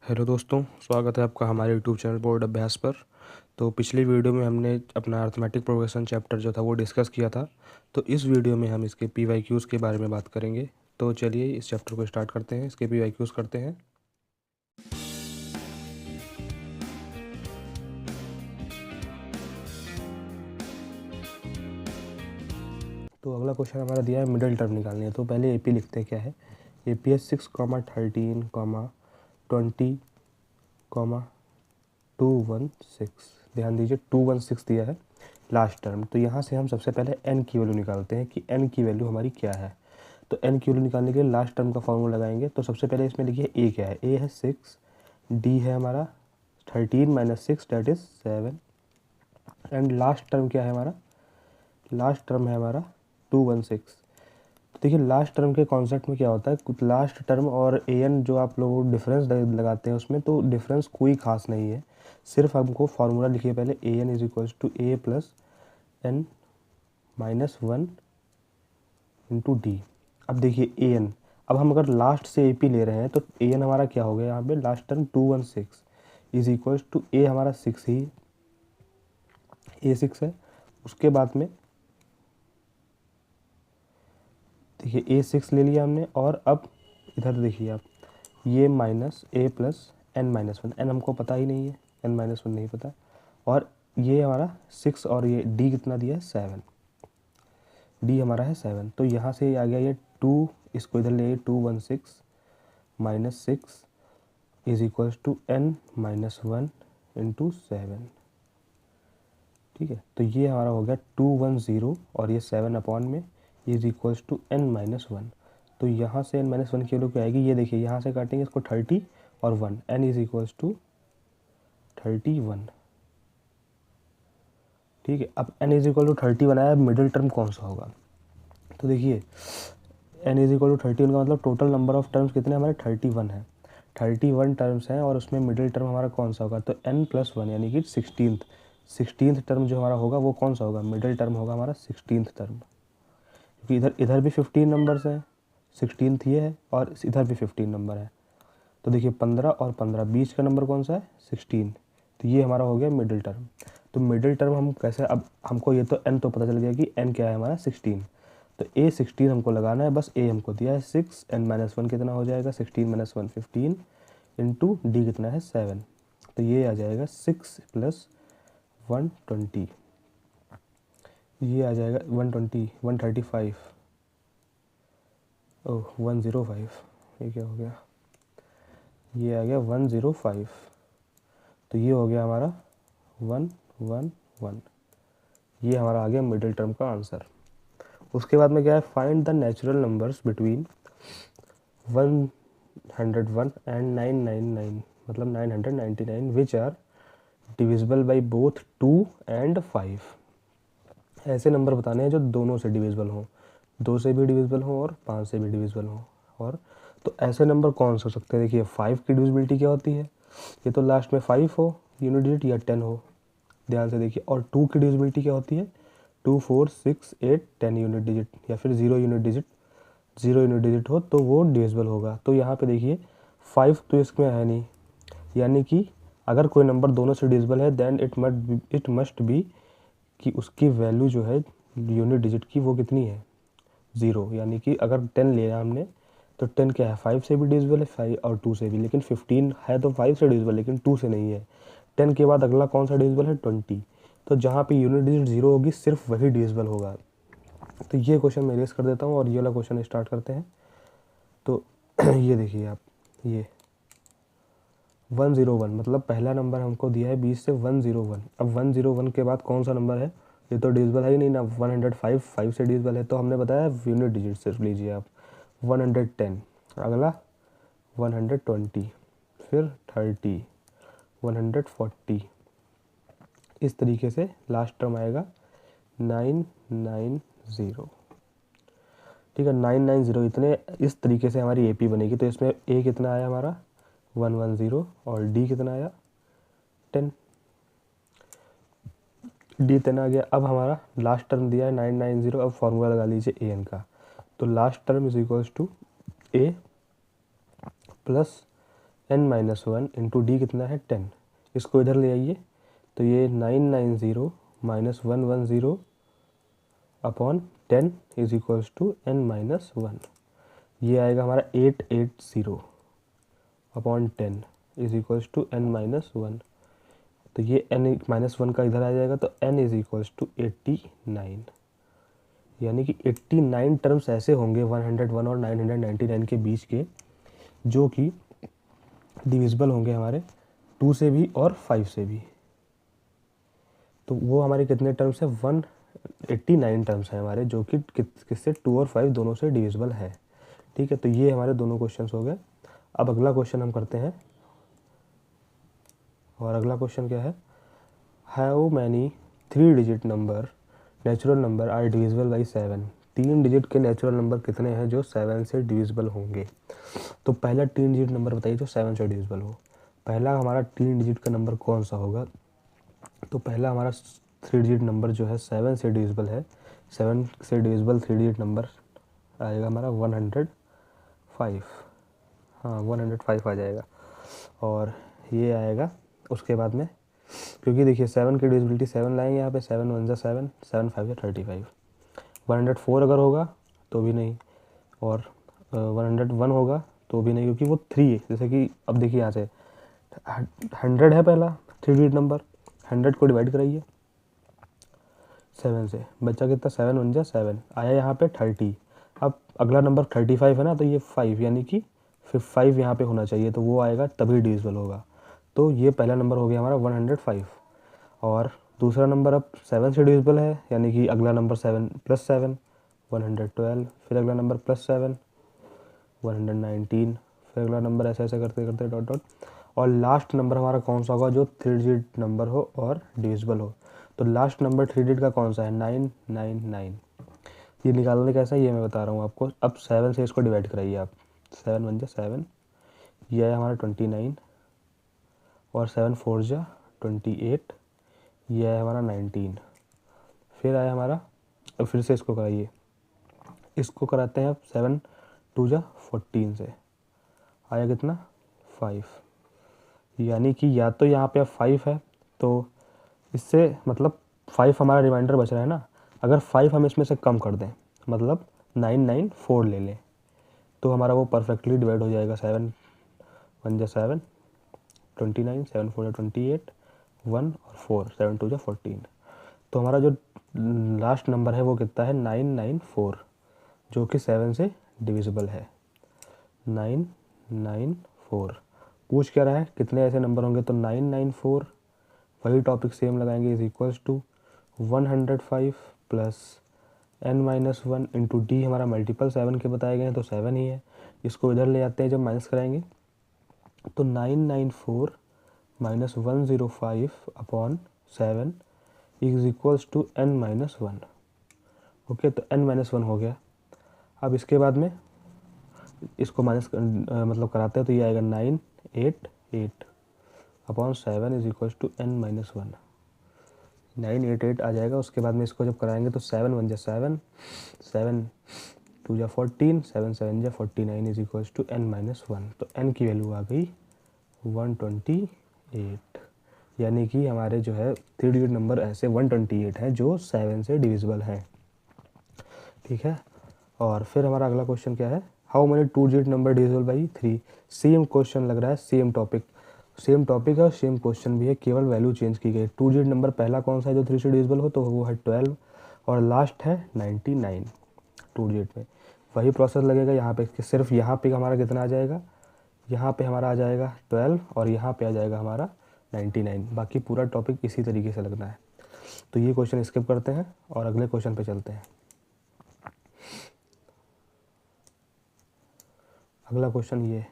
Hello दोस्तों, स्वागत है आपका हमारे यूट्यूब चैनल बोर्ड अभ्यास पर। तो पिछली वीडियो में हमने अपना अर्थमेटिक प्रोग्रेशन चैप्टर जो था वो डिस्कस किया था। तो इस वीडियो में हम इसके पीवाईक्यूज़ के बारे में बात करेंगे। तो चलिए इस चैप्टर को स्टार्ट करते हैं, इसके पीवाईक्यूज़ करते हैं। तो अगला क्वेश्चन हमारा दिया है मिडिल टर्म निकालनी है। तो पहले एपी लिखते हैं क्या है। एपी है 6,13,20,216। ध्यान दीजिए 216 दिया है लास्ट टर्म। तो यहाँ से हम सबसे पहले एन की वैल्यू निकालते हैं कि एन की वैल्यू हमारी क्या है। तो एन की वैल्यू निकालने के लिए लास्ट टर्म का फॉर्मूला लगाएंगे। तो सबसे पहले इसमें लिखिए ए क्या है। ए है 6, डी है हमारा 13 minus 6 that is 7, and last term क्या है हमारा, लास्ट टर्म है हमारा 216। तो देखिए लास्ट टर्म के कॉन्सेप्ट में क्या होता है, लास्ट टर्म और ए एन जो आप लोग डिफरेंस लगाते हैं उसमें तो डिफरेंस कोई खास नहीं है। सिर्फ हमको फार्मूला लिखिए पहले, A N is equals to A plus N minus 1 into D. अब देखिए ए एन, अब हम अगर लास्ट से ए पी ले रहे हैं तो ए एन हमारा क्या हो गया यहाँ पे, last term 216 is equals to A हमारा 6 ही, ए 6 है। उसके बाद में देखिए ए 6 ले लिया हमने, और अब इधर देखिए आप, ये माइनस ए प्लस एन माइनस 1, एन हमको पता ही नहीं है, एन माइनस 1 नहीं पता, और ये हमारा 6 और ये डी कितना दिया है 7, डी हमारा है 7। तो यहाँ से आ गया ये 2, इसको इधर ले 216 minus 6 is equals to n minus 1 into 7। ठीक है, तो ये हमारा हो गया 210 और ये 7 अपॉन में is equals to n minus 1। तो यहाँ से एन माइनस 1 की वैल्यू क्या आएगी, ये देखिए यहाँ से काटेंगे इसको 30 और 1, एन इज इक्वल्स टू 31। ठीक है, अब एन इज इक्वल टू 30 बनाया, मिडिल टर्म कौन सा होगा। तो देखिए एन इज इक्वल टू 31 का मतलब टोटल नंबर ऑफ टर्म्स कितने हमारे 31 है, 31 टर्म्स हैं, और उसमें मिडिल टर्म हमारा कौन सा होगा, तो n प्लस 1 यानी कि 16th टर्म जो हमारा होगा वो कौन सा होगा, मिडिल टर्म होगा हमारा 16th टर्म। क्योंकि इधर इधर भी 15 नंबर्स हैं, 16th ये है और इधर भी 15 नंबर है। तो देखिए 15 और 15 बीच का नंबर कौन सा है 16। तो ये हमारा हो गया मिडिल टर्म। तो मिडिल टर्म हम कैसे, अब हमको ये तो n तो पता चल गया कि n क्या है हमारा 16। तो a 16 हमको लगाना है, बस a हमको दिया है 6, n माइनस 1 कितना हो जाएगा 16 माइनस 1 15 इंटू डी कितना है 7। तो ये आ जाएगा 6 प्लस 120, ये आ जाएगा 120 135 ओह 105, ये क्या हो गया, ये आ गया 105। तो ये हो गया हमारा 111, ये हमारा आ गया मिडिल टर्म का आंसर। उसके बाद में क्या है, find the natural numbers between 101 and 999, मतलब 999 which are divisible by both 2 and 5। ऐसे नंबर बताने हैं जो दोनों से डिविजिबल हों, 2 से भी डिविजिबल हों और 5 से भी डिविजिबल हों। और तो ऐसे नंबर कौन से हो सकते हैं, देखिए 5 की डिविजिबिलिटी क्या होती है, ये तो लास्ट में 5 हो यूनिट डिजिट या 10 हो, ध्यान से देखिए। और 2 की डिविजिबिलिटी क्या होती है, 2 4 6 8 10 यूनिट डिजिट, या फिर 0 यूनिट डिजिट हो तो वो डिविजिबल होगा। तो यहाँ पे देखिए 5 तो इसमें है नहीं, यानी कि अगर कोई नंबर दोनों से डिविजिबल है देन इट मस्ट बी कि उसकी वैल्यू जो है यूनिट डिजिट की वो कितनी है 0। यानी कि अगर 10 लिया हमने तो 10 क्या है 5 से भी डिविजिबल है 5 और 2 से भी, लेकिन 15 है तो 5 से डिविजिबल लेकिन 2 से नहीं है। 10 के बाद अगला कौन सा डिविजिबल है 20। तो जहाँ पे यूनिट डिजिट 0 होगी सिर्फ वही डिविजिबल होगा। तो ये क्वेश्चन मैं रेस कर देता हूँ और ये वाला क्वेश्चन स्टार्ट करते हैं। तो ये देखिए आप, ये 101 मतलब पहला नंबर हमको दिया है 20 से 101। अब 101 के बाद कौन सा नंबर है, ये तो डिविजिबल है ही नहीं ना, 105 5 से डिविजिबल है, तो हमने बताया यूनिट डिजिट सिर्फ लीजिए आप। 110, अगला 120, फिर 30, 140, इस तरीके से लास्ट टर्म आएगा 990। ठीक है, 990 इतने, इस तरीके से हमारी एपी बनेगी। तो इसमें ए कितना आया हमारा 110 और डी कितना आया 10, डी 10 आ गया। अब हमारा लास्ट टर्म दिया है 990, अब फॉर्मूला लगा लीजिए ए एन का। तो last term is equals to A plus n-1 into D कितना है 10, इसको इधर ले आइए तो ये 990 minus 110 upon 10 is equals to n-1, ये आएगा हमारा 880 upon 10 is equals to n-1, तो ये n-1 का इधर आ जाएगा तो n इज इक्वल्स टू 89, यानी कि 89 टर्म्स ऐसे होंगे 101 और 999 के बीच के जो कि डिविजिबल होंगे हमारे 2 से भी और 5 से भी। तो वो हमारे कितने टर्म्स हैं, 189 टर्म्स हैं हमारे जो कि किससे 2 और 5 दोनों से डिविजिबल है। ठीक है, तो ये हमारे दोनों क्वेश्चंस हो गए। अब अगला क्वेश्चन हम करते हैं, और अगला क्वेश्चन क्या है, how many 3 digit number natural number are divisible by 7, 3 digit के नेचुरल नंबर कितने हैं जो 7 से डिविजिबल होंगे। तो पहला 3 डिजिट नंबर बताइए जो 7 से डिविजिबल हो। पहला हमारा 3 डिजिट का नंबर कौन सा होगा, तो पहला हमारा 3 डिजिट नंबर जो है 7 से डिविजिबल है, 7 से डिविजिबल 3 डिजिट नंबर आएगा हमारा 105, हाँ 105 आ जाएगा। और ये आएगा उसके बाद में, क्योंकि देखिए 7 की डिविजिबिलिटी 7 लाएंगे यहाँ पे, 7 1 7, 7 5 35, 104 अगर होगा तो भी नहीं, और 101 होगा तो भी नहीं, क्योंकि वो 3 है। जैसे कि अब देखिए यहाँ से 100 है पहला 3 डिजिट नंबर, 100 को डिवाइड कराइए 7 से, बच्चा कितना 7 1 7 आया यहाँ पे 30। अब अगला नंबर 35 है ना, तो ये 5 यानी कि फिर 5 यहाँ पे होना चाहिए, तो वो आएगा तभी डिविजिबल होगा। तो ये पहला नंबर हो गया हमारा 105। और दूसरा नंबर अब 7 से डिविजिबल है, यानी कि अगला नंबर 7 प्लस 7 112, फिर अगला नंबर प्लस 7 119, फिर अगला नंबर ऐसे ऐसे करते करते डॉट डॉट, और लास्ट नंबर हमारा कौन सा होगा जो 3 डिजिट नंबर हो और डिविजिबल हो। तो लास्ट नंबर 3 डिजिट का कौन सा है, 999। ये निकालने कैसा है ये मैं बता रहा हूँ आपको। अब 7 से इसको डिवाइड कराइए आप, 7 1 7, ये है हमारा 29, और 7 4 28, ये है हमारा 19, फिर आया हमारा, अब फिर से इसको कराइए, इसको कराते हैं अब 7 2 14 से, आया कितना 5, यानी कि या तो यहाँ पे अब 5 है तो इससे मतलब 5 हमारा रिमाइंडर बच रहा है ना, अगर 5 हम इसमें से कम कर दें मतलब 994 ले लें तो हमारा वो परफेक्टली डिवाइड हो जाएगा। 7 1 7 29, 7 4 28, 1 और 4, 7 2 14, तो हमारा जो लास्ट नंबर है वो कितना है 994, जो कि 7 से डिविजिबल है। 994 पूछ क्या रहा है कितने ऐसे नंबर होंगे, तो 994 वही टॉपिक सेम लगाएंगे, is equals to 105 plus n-1 into d, हमारा मल्टीपल 7 के बताए गए हैं तो 7 ही है, इसको इधर ले आते हैं जब माइनस कराएंगे तो 994 minus 105 upon 7 is equals to n-1। Okay, तो n-1 हो गया। अब इसके बाद में इसको माइनस मतलब कराते हैं तो ये आएगा 988 upon 7 is equals to n-1, 988 आ जाएगा। उसके बाद में इसको जब कराएंगे तो 7 1 7, 7 2 14, 7 7 49 इज इक्वल्स टू n-1, तो n की वैल्यू आ गई 128, यानी कि हमारे जो है 3 डिजिट नंबर ऐसे 128 हैं जो 7 से डिविजिबल हैं। ठीक है, और फिर हमारा अगला क्वेश्चन क्या है, how many 2 digit number divisible by 3। Same question लग रहा है, सेम टॉपिक है और सेम क्वेश्चन भी है, केवल वैल्यू चेंज की गई। 2 डिजिट नंबर पहला कौन सा है जो 3 से डिविजिबल हो, तो वो है 12, और लास्ट है 99 2 डिजिट में। वही प्रोसेस लगेगा यहाँ पे, सिर्फ यहाँ पे हमारा कितना आ जाएगा, यहाँ पे हमारा आ जाएगा 12 और यहाँ पे आ जाएगा हमारा 99, बाकी पूरा टॉपिक इसी तरीके से लगना है। तो ये क्वेश्चन स्किप करते हैं और अगले क्वेश्चन पे चलते हैं। अगला क्वेश्चन ये,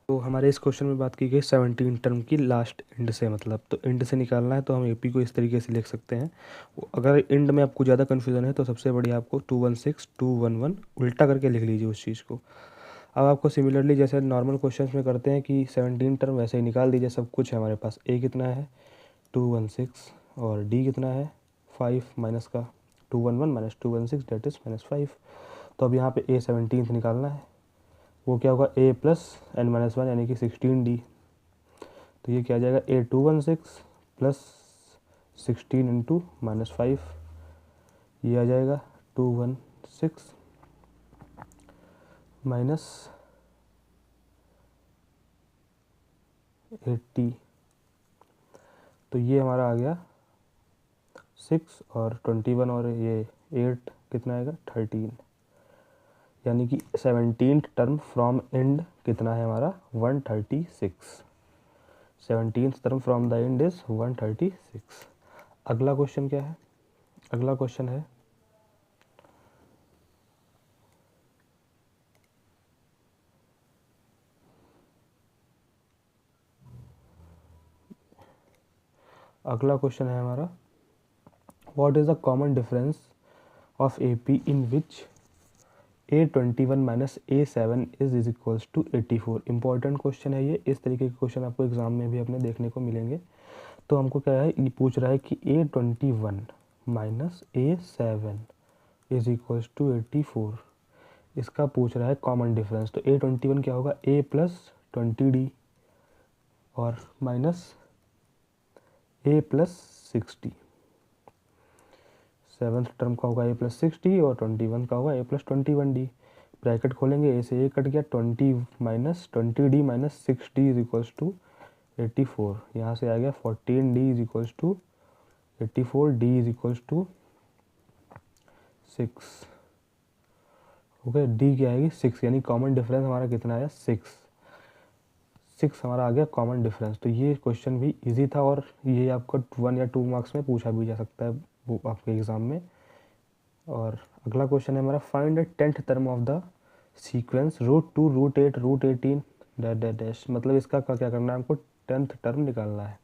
तो हमारे इस क्वेश्चन में बात की गई 17 टर्म की लास्ट इंड से, मतलब तो इंड से निकालना है तो हम एपी को इस तरीके से लिख सकते हैं। अगर इंड में आपको ज़्यादा कन्फ्यूज़न है तो सबसे बढ़िया आपको 216 211 उल्टा करके लिख लीजिए उस चीज़ को। अब आपको सिमिलरली जैसे नॉर्मल क्वेश्चंस में करते हैं कि 17 टर्म वैसे ही निकाल दीजिए, सब कुछ है हमारे पास। ए कितना है 216 और डी कितना है 5 माइनस का 211 माइनस 216 डेट इज़ -5। तो अब यहाँ पे ए 17 निकालना है, वो क्या होगा ए प्लस n-1 यानी कि 16d तो ये क्या आ जाएगा, 8216 प्लस 16 इंटू -5, ये आ जाएगा 216 माइनस 80, तो ये हमारा आ गया 6 और 21 और ये 8 कितना आएगा 13, यानी कि 17th टर्म फ्रॉम एंड कितना है हमारा 136। 17th term from the and is 136। अगला क्वेश्चन क्या है, अगला क्वेश्चन है अगला क्वेश्चन है हमारा, what is the common difference of AP in which A21 minus A7 is equals to 84। Important question है ये, इस तरीके के क्वेश्चन आपको एग्जाम में भी अपने देखने को मिलेंगे। तो हमको क्या है, ये पूछ रहा है कि A21 minus A7 is equals to 84, इसका पूछ रहा है कॉमन डिफरेंस। तो A21 क्या होगा, A प्लस 20D और minus A plus 60, seventh term का होगा A प्लस 60 और 21 का होगा A प्लस 21D। ब्रैकेट खोलेंगे, A से A कट गया, 20 minus 20D minus 6D is equals to 84। यहाँ से आ गया 14D is equals to 84, D is equals to 6। Okay, D क्या आएगी 6, यानी कॉमन डिफरेंस हमारा कितना आया 6 हमारा आ गया कॉमन डिफरेंस। तो ये क्वेश्चन भी इजी था और ये आपको 1 या 2 मार्क्स में पूछा भी जा सकता है वो आपके एग्ज़ाम में। और अगला क्वेश्चन है हमारा, find the 10th term of the sequence √2 √8 √18 dash dash dash. मतलब इसका क्या करना है, हमको 10th टर्म निकालना है।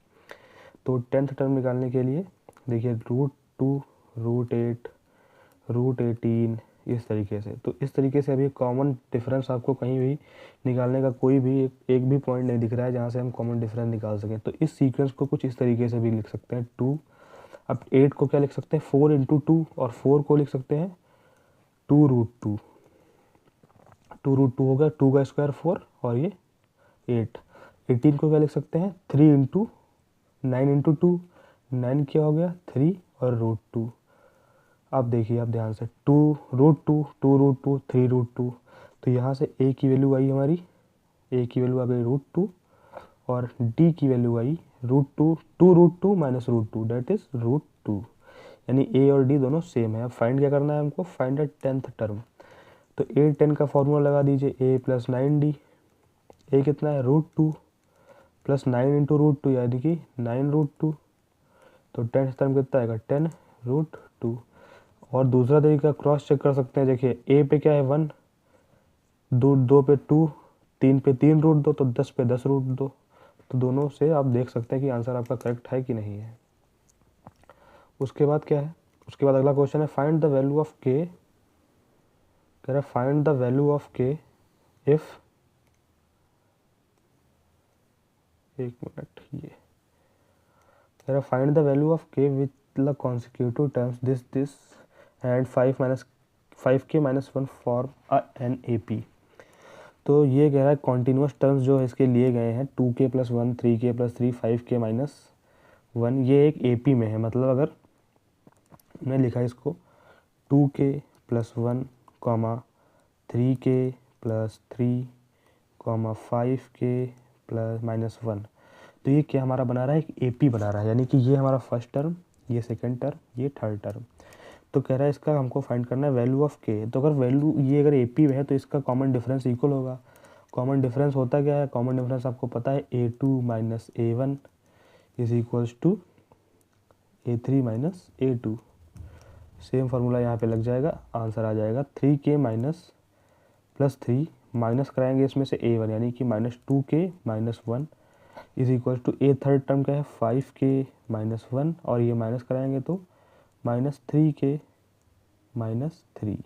तो 10th टर्म निकालने के लिए देखिए √2 √8 √18 इस तरीके से। तो इस तरीके से अभी कॉमन डिफरेंस आपको कहीं भी निकालने का कोई भी एक भी पॉइंट नहीं दिख रहा है जहाँ से हम कॉमन डिफरेंस निकाल सकें। तो इस सीक्वेंस को कुछ इस तरीके से भी लिख सकते हैं 2। अब 8 को क्या लिख सकते हैं 4 इंटू 2, और 4 को लिख सकते हैं 2√2। 2√2 हो गया, 2 का स्क्वायर 4 और ये 8। 18 को क्या लिख सकते हैं 3 इंटू 9 इंटू 2, 9 क्या हो गया 3 और √2। अब देखिए आप ध्यान से 2√2 2√2 3√2, तो यहाँ से a की वैल्यू आई हमारी, a की वैल्यू आ गई √2 और d की वैल्यू आई √2 2√2 माइनस √2 डेट इज √2, यानी a और d दोनों सेम है। अब फाइंड क्या करना है हमको, फाइंड द 10th टर्म। तो A10 का फॉर्मूला लगा दीजिए, a प्लस 9d, a कितना है √2 प्लस 9 इंटू √2 यानी कि 9√2, तो 10th टर्म कितना आएगा 10√2। और दूसरा तरीका क्रॉस चेक कर सकते हैं, देखिए a पे क्या है 1, 2 पे 2, 3 पे 3√2, तो 10 पे 10√2। तो दोनों से आप देख सकते हैं कि आंसर आपका करेक्ट है कि नहीं है। उसके बाद क्या है, उसके बाद अगला क्वेश्चन है, find the value of k। कह रहा है find the value of k if, एक मिनट, ये कह रहा है find the value of k with the consecutive terms this and 5k minus 1 for an AP। तो ये कह रहा है कॉन्टिन्यूस टर्म्स जो इसके लिए गए हैं 2k plus 1 3k plus 3 5k minus 1, ये एक AP में है। मतलब अगर मैं लिखा इसको 2k plus 1 3k plus 3 5k plus minus 1, तो ये क्या हमारा बना रहा है, एक AP बना रहा है, यानी कि ये हमारा फर्स्ट टर्म, ये सेकंड टर्म, ये थर्ड टर्म। तो कह रहा है इसका हमको फाइंड करना है वैल्यू ऑफ k। तो अगर वैल्यू ये अगर AP में है तो इसका कॉमन डिफरेंस इक्वल होगा। कॉमन डिफरेंस होता क्या है, कॉमन डिफरेंस आपको पता है A2 minus A1 is equals to A3 minus A2। Same formula यहाँ पे लग जाएगा, आंसर आ जाएगा 3k माइनस प्लस 3 माइनस कराएंगे इसमें से A1 यानी कि minus 2k minus 1 is equal to a third term क्या है 5k माइनस 1, और ये माइनस कराएंगे तो minus 3k minus 3।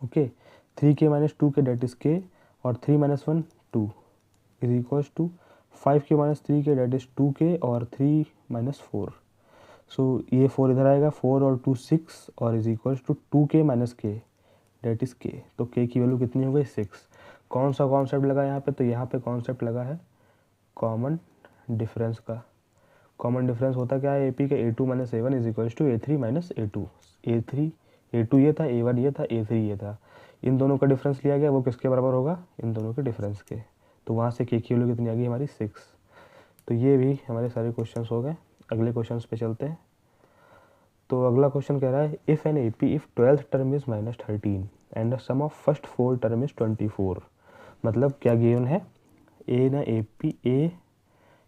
Okay, 3k minus 2k that is k, और 3 minus 1 2 is equals to 5k minus 3k that is 2k और 3 minus 4। सो ये 4 इधर आएगा, 4 और 2 6 और is equals to 2k minus k that is k। तो k की value कितनी हो गई 6। कौन सा कॉन्सेप्ट लगा यहाँ पे, तो यहाँ पे कॉन्सेप्ट लगा है कॉमन डिफरेंस का। कॉमन डिफरेंस होता क्या है, ए पी का A2 minus A1 is equals to A3 minus A2। A2 ये था, A1 ये था, A3 ये था, इन दोनों का डिफरेंस लिया गया, वो किसके बराबर होगा, इन दोनों के डिफरेंस के। तो वहाँ से के की वैल्यू कितनी आ गई हमारी 6। तो ये भी हमारे सारे क्वेश्चंस हो गए। अगले क्वेश्चंस पे चलते हैं। तो अगला क्वेश्चन कह रहा है if an AP if 12th term is -13 and the sum of first 4 term is 24। मतलब क्या गिवन है, an AP a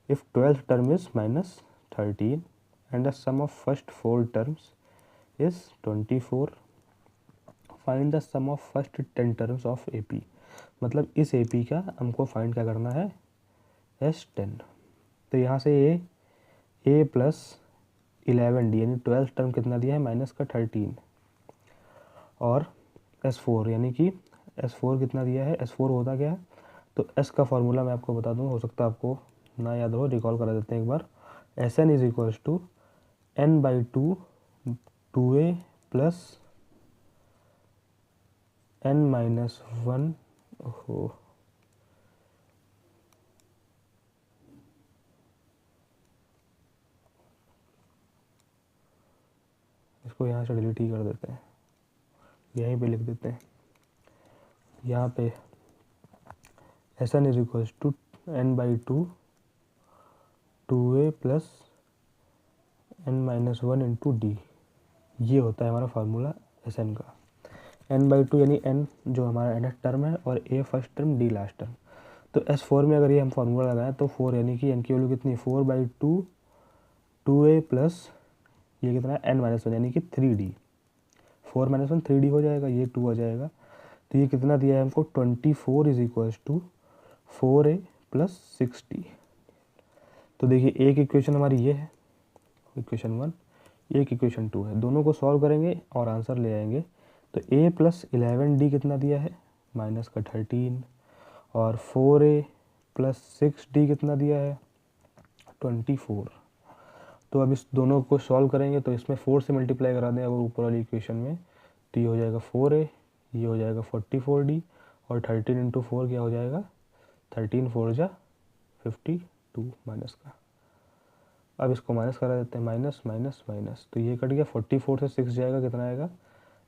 if 12th term is -13 and the sum of first 4 terms is 24, find the sum of first 10 terms of AP। मतलब इस AP का हमको find क्या करना है, S10। तो यहाँ से ए प्लस 11D यानी 12th टर्म कितना दिया है, माइनस का 13, और S4 यानी कि S4 कितना दिया है, S4 होता क्या है। तो S का फॉर्मूला मैं आपको बता दूँ, हो सकता है आपको ना याद हो, रिकॉल करा देते हैं एक बार। Sn is equals to n/2 2a plus n-1 हो इसको यहाँ से डिलीट ही कर देते हैं, यहीं पे लिख देते हैं। यहाँ पे Sn is equals to n/2 2a plus n-1 into D, ये होता है हमारा फार्मूला Sn का। n/2 यानी n जो हमारा nth टर्म है और a first term, d last term. तो S4 में अगर ये हम फार्मूला लगाएं तो 4 यानी कि n की वैल्यू कितनी, 4/2 2a प्लस ये कितना है n-1 यानी कि 3d। 4-1 3d हो जाएगा, ये 2 आ जाएगा। तो ये कितना दिया है हमको, 24 is equals to 4a plus 6d। तो देखिए एक इक्वेशन हमारी ये है, इक्वेशन 1, एक इक्वेशन 2 है, दोनों को सॉल्व करेंगे और आंसर ले आएंगे। तो a प्लस 11d कितना दिया है, माइनस का 13, और 4a प्लस 6d कितना दिया है, 24। तो अब इस दोनों को सॉल्व करेंगे तो इसमें 4 से मल्टीप्लाई करा दें अगर ऊपर वाली इक्वेशन में, तो ये हो जाएगा 4a, ये हो जाएगा 44d, और 13 इंटू 4 क्या हो जाएगा, 13 4 जा 52 माइनस का। अब इसको माइनस करा देते हैं, माइनस माइनस माइनस, तो ये कट गया, 44 से 6 जाएगा, कितना आएगा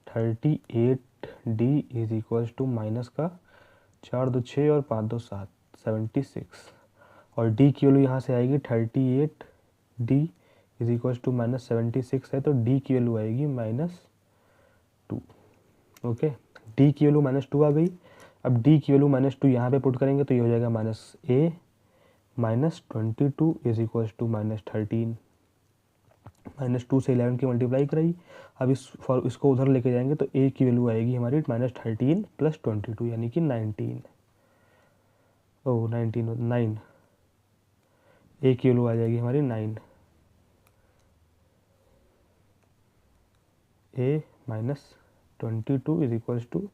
38d is equals to minus का 4 2 6 और 5 2 7 76, और d की वैल्यू यहाँ से आएगी 38d इज इक्वल्स टू -76 है, तो d की वैल्यू आएगी -2। ओके, d की वैल्यू -2 आ गई। अब d की वैल्यू -2 यहाँ पे पुट करेंगे तो ये हो जाएगा -a -22 इज इक्वल्स टू -13। -2 से 11 की मल्टीप्लाई कराई, अब इसको उधर लेके जाएंगे तो a की वैल्यू आएगी हमारी -13 प्लस 22 यानी कि 19। ओह 19 9, a की वैल्यू आ जाएगी हमारी 9। a -22 इज इक्वल्स टू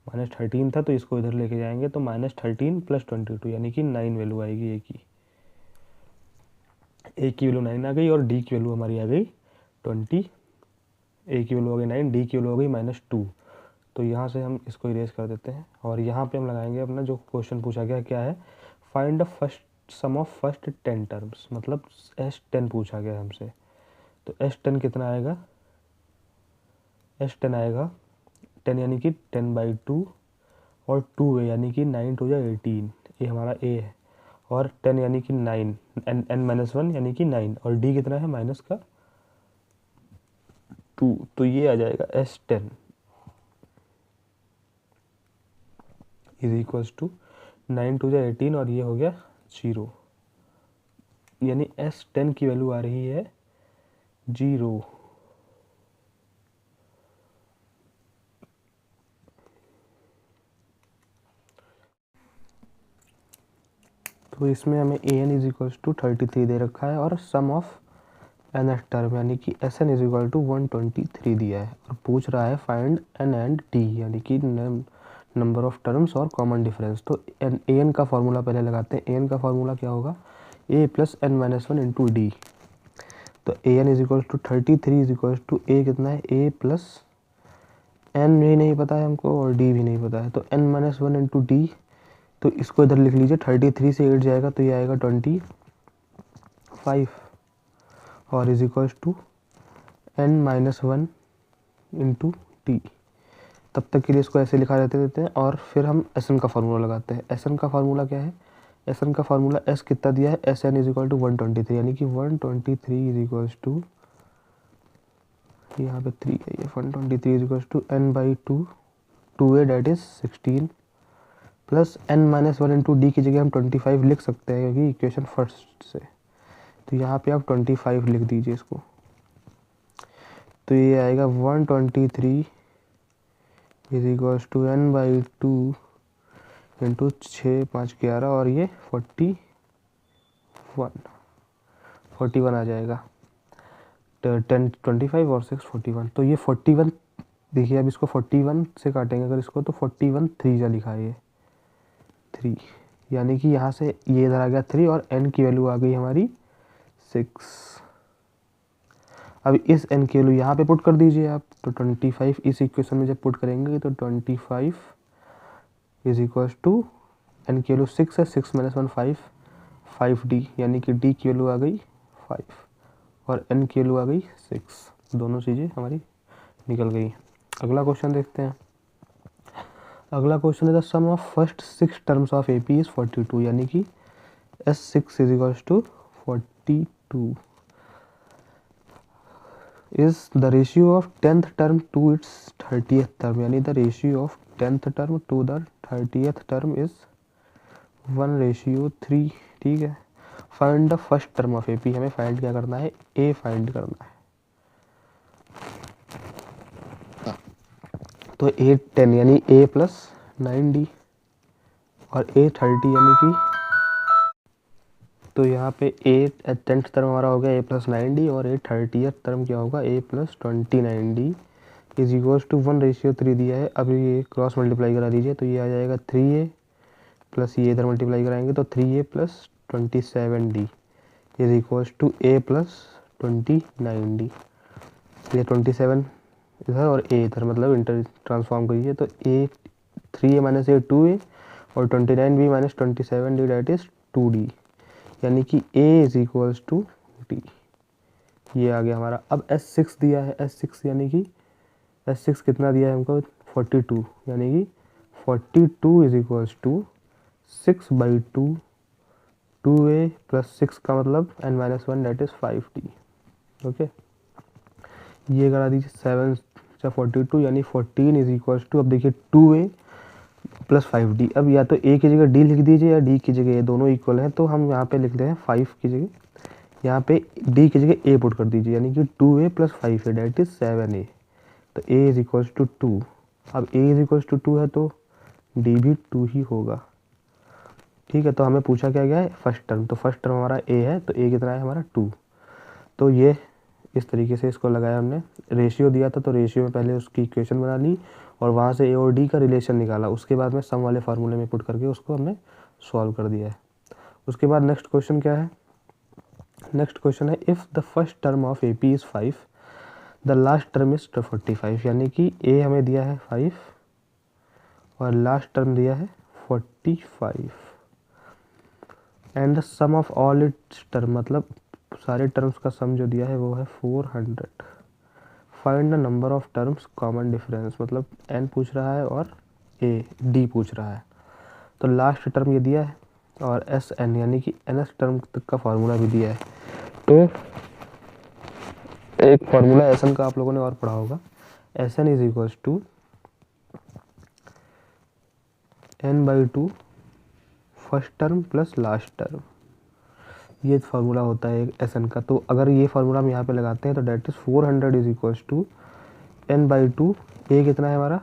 -13 था, तो इसको इधर लेके जाएंगे तो -13 प्लस 22 यानी कि 9 वैल्यू आएगी a की वैल्यू 9 आ गई, और d की वैल्यू हमारी आ गई 20। a की वैल्यू हो गई 9, d की वैल्यू हो गई -2। तो यहाँ से हम इसको इरेज कर देते हैं, और यहाँ पे हम लगाएंगे अपना जो क्वेश्चन पूछा गया क्या है, find the first sum of first 10 terms, मतलब S10 पूछा गया हमसे। तो S10 कितना आएगा, S10 आएगा 10 यानी कि 10/2, और 2a यानी कि 9 2 18, ये हमारा a है, और 10 यानी कि 9, n-1 यानी कि 9, और d कितना है माइनस का 2, तो ये आ जाएगा S10 इज इक्वल्स टू 9 2 18, और ये हो गया 0, यानी S10 की वैल्यू आ रही है 0। तो इसमें हमें an इज इक्वल्स टू 33 दे रखा है, और सम ऑफ nth टर्म यानी कि Sn इज इक्वल टू 123 दिया है, और पूछ रहा है फाइंड n एंड d यानी कि नंबर ऑफ टर्म्स और कॉमन डिफरेंस। तो an का फार्मूला पहले लगाते हैं। an का फार्मूला क्या होगा, a plus n-1 into D. तो an is equal to 33 is equal to a कितना है, a प्लस n भी नहीं पता है हमको और d भी नहीं पता है, तो n-1 इंटू डी तो इसको इधर लिख लीजिए, 33 से 8 जाएगा तो ये आएगा 25 और is equals to n-1 into t. तब तक के लिए इसको ऐसे लिखा रहते देते हैं और फिर हम एस एन का फार्मूला लगाते हैं। एस एन का फार्मूला क्या है? एस एन का फार्मूला एस कितना दिया है? S N is equal to 123, यानी कि 123 इज इक्वल्स टू, यहाँ पे 3 है, ये 123 is equals to n/2 2a that is 16 plus n-1 into D की जगह हम 25 लिख सकते हैं क्योंकि इक्वेशन फर्स्ट से। तो यहाँ पे आप 25 लिख दीजिए इसको, तो ये आएगा 123 is equals to n/2 into 6 5 11 और ये 41 आ जाएगा। 10 25 और 6 41, तो ये 41 देखिए। अब इसको 41 से काटेंगे अगर इसको, तो 41 3 जा लिखा है, ये 3, यानी कि यहाँ से ये इधर आ गया 3 और n की वैल्यू आ गई हमारी 6। अब इस n की वैल्यू यहाँ पे पुट कर दीजिए आप, तो 25 इस इक्वेशन में जब पुट करेंगे तो 25 इज इक्वल्स टू n की वैल्यू 6 है, 6 - 1 5d, यानी कि d की वैल्यू आ गई 5 और n की वैल्यू आ गई 6। दोनों चीज़ें हमारी निकल गई। अगला क्वेश्चन देखते हैं। अगला क्वेश्चन है the sum of first 6 terms of AP is 42, to कि S6 इज इक्वल्स टू 42 is the ratio of 10th term to its 30th term, यानी the ratio of 10th term to the 30th term is 1:3। ठीक है, find the first term of AP, हमें find क्या करना है? A फाइंड करना है। तो A 10 यानी A प्लस 9D और A 30 यानी कि, तो यहाँ पे A 10th टर्म हमारा हो गया A प्लस 9D और A 30th टर्म क्या होगा? A plus 29D is equals to 1:3 दिया है। अब ये क्रॉस मल्टीप्लाई करा दीजिए, तो ये आ जाएगा 3A प्लस ये इधर मल्टीप्लाई कराएंगे तो 3A plus 27D is equals to A plus 29D। ये 27 इधर और A इधर, मतलब इंटर ट्रांसफॉर्म करिए तो A 3A minus A 2A और 29B minus 27D date is 2D, यानी कि A is equals to D। ये आ गया हमारा। अब S6 दिया है, S6 यानी कि S6 कितना दिया है हमको? 42, यानी कि 42 is equals to 6/2 2A plus 6 का मतलब n-1 that is 5D। Okay, ये करा दीजिए 7 से 42 यानी 14 इज इक्वल्स टू, अब देखिए 2A प्लस 5D। अब या तो A की जगह D लिख दीजिए या D की जगह A, दोनों इक्वल हैं, तो हम यहाँ पे लिखते हैं 5 की जगह, यहाँ पे D की जगह A पुट कर दीजिए, यानी कि 2A प्लस 5 है डेट इज 7A। तो A इज इक्वल्स टू 2। अब A इज इक्वल्स टू 2 है तो D भी 2 ही होगा। ठीक है, तो हमें पूछा क्या गया है? फर्स्ट टर्म, तो फर्स्ट टर्म हमारा A है, तो A कितना है हमारा? 2। तो ये इस तरीके से इसको लगाया हमने। रेशियो दिया था तो रेशियो में पहले उसकी इक्वेशन बना ली और वहाँ से A और D का रिलेशन निकाला, उसके बाद में सम वाले फार्मूले में पुट करके उसको हमने सॉल्व कर दिया है। उसके बाद नेक्स्ट क्वेश्चन क्या है? नेक्स्ट क्वेश्चन है if the first term of AP is 5 the last term is 45, यानी कि A हमें दिया है 5 और लास्ट टर्म दिया है 45 and the sum of all its term, मतलब सारे टर्म्स का सम जो दिया है वो है 400। Find the number of terms common difference, मतलब n पूछ रहा है और D पूछ रहा है। तो लास्ट टर्म ये दिया है और SN यानी कि nth टर्म तक का फार्मूला भी दिया है। तो एक फार्मूला SN का आप लोगों ने और पढ़ा होगा, SN is equals to n/2 first term plus last term, ये फार्मूला होता है SN का। तो अगर ये फार्मूला हम यहाँ पे लगाते हैं तो that is 400 is equals to n/2, A कितना है हमारा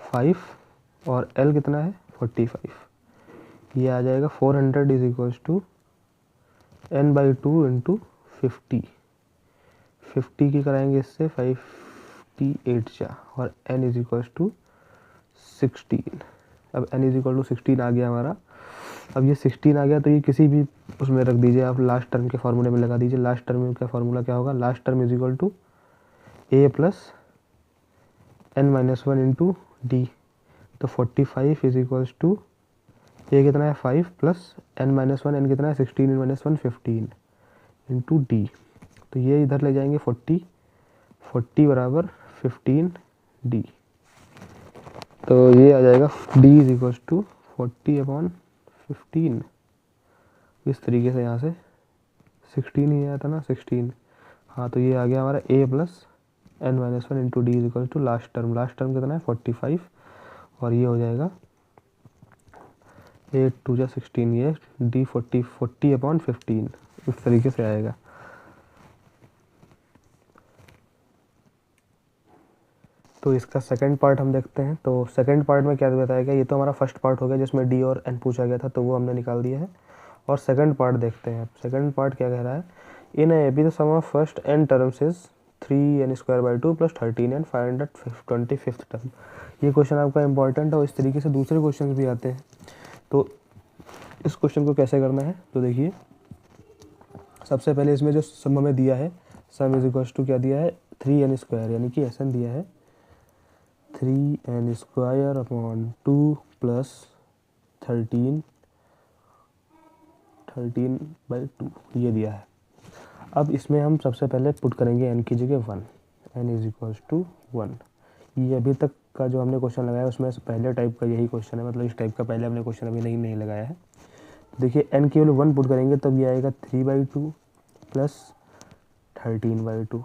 5 और L कितना है 45, ये आ जाएगा 400 is equals to n/2 into 50 की कराएंगे इससे 58 जा और n इज इक्वल्स टू 16। अब n इज इक्वल टू 16 आ गया हमारा। अब ये 16 आ गया तो ये किसी भी उसमें रख दीजिए आप, लास्ट टर्म के फार्मूले में लगा दीजिए। लास्ट टर्म का फार्मूला क्या होगा? Last term is equal to A plus n-1 into D। तो 45 इज इक्वल्स टू ए कितना है 5 plus N minus one, N कितना है 16 N minus one 15 into D. तो ये इधर ले जाएंगे 40, 40 बराबर 15 डी। तो ये आ जाएगा डी इज इक्वल्स टू 40/15। इस तरीके से यहाँ से 16 ही आया था ना 16। हाँ तो ये आ गया हमारा A plus N minus one into D is equal to last term कितना है 45 और ये हो जाएगा 8 2 जा 16, ये डी 40/15 इस तरीके से आएगा। तो इसका सेकंड पार्ट हम देखते हैं। तो सेकंड पार्ट में क्या बताएगा, ये तो हमारा फर्स्ट पार्ट हो गया जिसमें डी और एन पूछा गया था, तो वो हमने निकाल दिया है। और सेकंड पार्ट देखते हैं। अब सेकंड पार्ट क्या कह रहा है, in A B the sum of first N terms is 3n² / 2 plus 13n 525th term. ये क्वेश्चन आपका इंपॉर्टेंट है और इस तरीके से दूसरे क्वेश्चन भी आते हैं। तो इस क्वेश्चन को कैसे करना है, तो देखिए सबसे पहले इसमें जो सम हमें दिया है, सम इज इक्वल्स टू क्या दिया है 3n² यानी कि एस एन दिया है 3n² / 2 प्लस 13/2 ये दिया है। अब इसमें हम सबसे पहले पुट करेंगे n की जगह 1, n इज इक्वल्स टू 1। ये अभी तक का जो हमने क्वेश्चन लगाया उसमें से पहले टाइप का यही क्वेश्चन है, मतलब इस टाइप का पहले हमने क्वेश्चन अभी नहीं लगाया है। तो देखिए n की वैल्यू 1 पुट करेंगे तब ये आएगा 3/2 प्लस 13/2,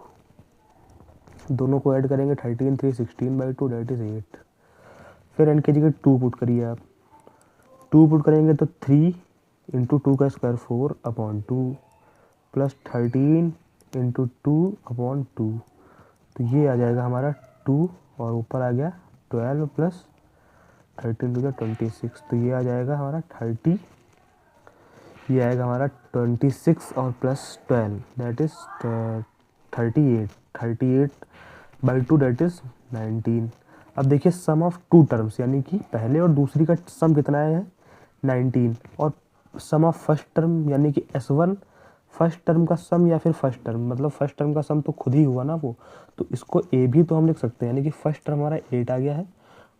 दोनों को ऐड करेंगे 13 3 16/2 दैट इज 8। फिर n की जगह 2 पुट करिए आप, 2 पुट करेंगे तो 3 इंटू 2 का स्क्वायर 4/2 प्लस 13 इंटू 2/2। तो ये आ जाएगा हमारा 2 और ऊपर आ गया 12 प्लस 13 टू 26। तो ये आ जाएगा हमारा 30, ये आएगा हमारा 26 और plus 12 that is 38/2 that is 19। अब देखिए सम ऑफ टू टर्म्स यानी कि पहले और दूसरी का सम कितना है 19, और सम ऑफ फर्स्ट टर्म यानी कि S1 फर्स्ट टर्म का सम या फिर फर्स्ट टर्म, मतलब फर्स्ट टर्म का सम तो खुद ही हुआ ना वो, तो इसको ए भी तो हम लिख सकते हैं यानी कि फर्स्ट टर्म हमारा 8 आ गया है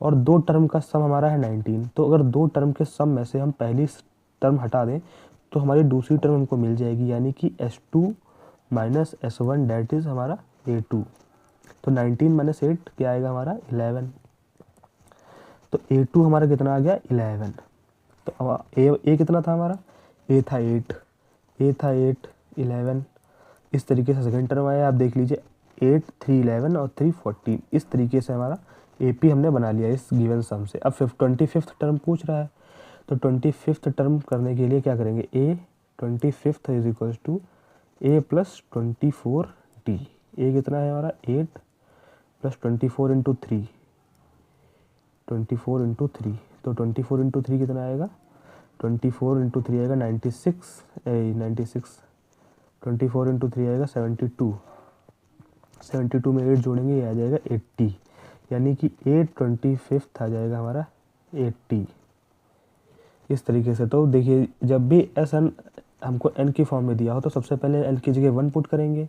और दो टर्म का सम हमारा है 19। तो अगर दो टर्म के सम में से हम पहली टर्म हटा दें तो हमारी दूसरी टर्म हमको मिल जाएगी यानी कि S2 minus S1 that is हमारा A2। तो 19 माइनस 8 क्या आएगा हमारा 11। तो A2 हमारा कितना आ गया 11। तो अब ए कितना था हमारा, ए था 8, 11। इस तरीके से सेकंड टर्म आया, आप देख लीजिए 8 3 11 और 3 14। इस तरीके से हमारा AP हमने बना लिया इस गिवन सम से। अब 25th टर्म पूछ रहा है, तो 25th टर्म करने के लिए क्या करेंगे, A 25th is equals to A plus 24D। A कितना है हमारा 8 प्लस 24 इंटू 3, 24 इंटू 3। तो 24 इंटू 3 कितना आएगा, 24 इंटू 3 आएगा 96, 24 इंटू 3 आएगा 72, 72 में 8 जोड़ेंगे ये आ जाएगा 80, यानी कि 8/25 आ जाएगा हमारा 80। इस तरीके से तो देखिए जब भी एस एन हमको एन की फॉर्म में दिया हो तो सबसे पहले एल की जगह 1 पुट करेंगे,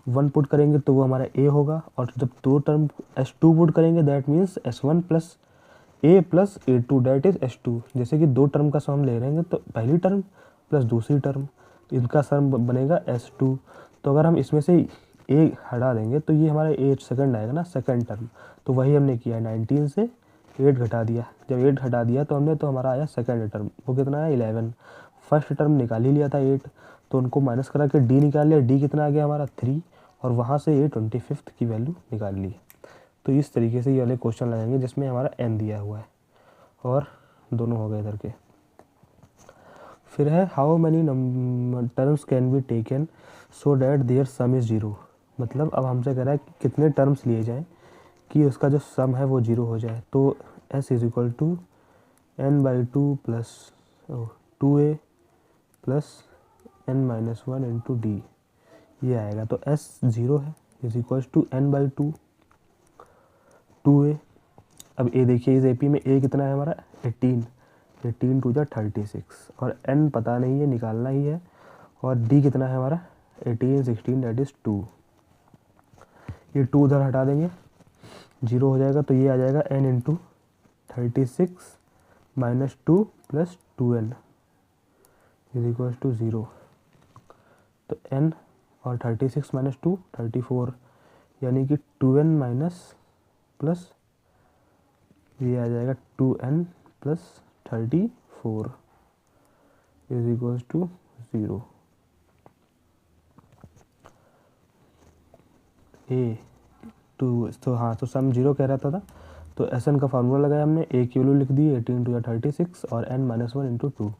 1 पुट करेंगे तो वो हमारा ए होगा, और जब दो टर्म S2 पुट करेंगे that means S1 plus A plus A2 that is S2। जैसे कि दो टर्म का सम ले रहे हैं तो पहली टर्म प्लस दूसरी टर्म इनका सम बनेगा S2। तो अगर हम इसमें से A हटा देंगे तो ये हमारा A सेकंड आएगा ना, सेकंड टर्म। तो वही हमने किया 19 से 8 घटा दिया, जब 8 घटा दिया तो हमने, तो हमारा आया सेकंड टर्म, वो कितना है 11। फर्स्ट टर्म निकाल ही लिया था 8, तो उनको माइनस करा के D निकाल लिया, D कितना आ गया हमारा 3, और वहाँ से ये 25th की वैल्यू निकाल ली। तो इस तरीके से ये वाले क्वेश्चन लगाएंगे जिसमें हमारा n दिया हुआ है और दोनों हो गए इधर के। फिर है how many terms can be taken so that their sum is 0। मतलब अब हमसे कह रहा है कि कितने टर्म्स लिए जाएं कि उसका जो सम है वो 0 हो जाए। तो s is equal to n/2 plus 2a plus n-1 into D ये आएगा। तो s 0 है is equals to n/2 2a। अब a देखिए इस AP में a कितना है हमारा 18, 18 टू जा 36, और n पता नहीं है निकालना ही है, और d कितना है हमारा 18 16 दैट इज 2। ये 2 उधर हटा देंगे 0 हो जाएगा, तो ये आ जाएगा n into 36 minus 2 plus 2n is equal to 0। तो n और 36 माइनस 2 34, यानी कि 2n माइनस प्लस ये आ जाएगा 2n plus 34 is equal to 0। ए तो हाँ, तो सम 0 कह रहा था। तो एस एन का फार्मूला लगाया हमने, ए की वैल्यू लिख दी 18 टू या 36 और n माइनस 1 इंटू 2।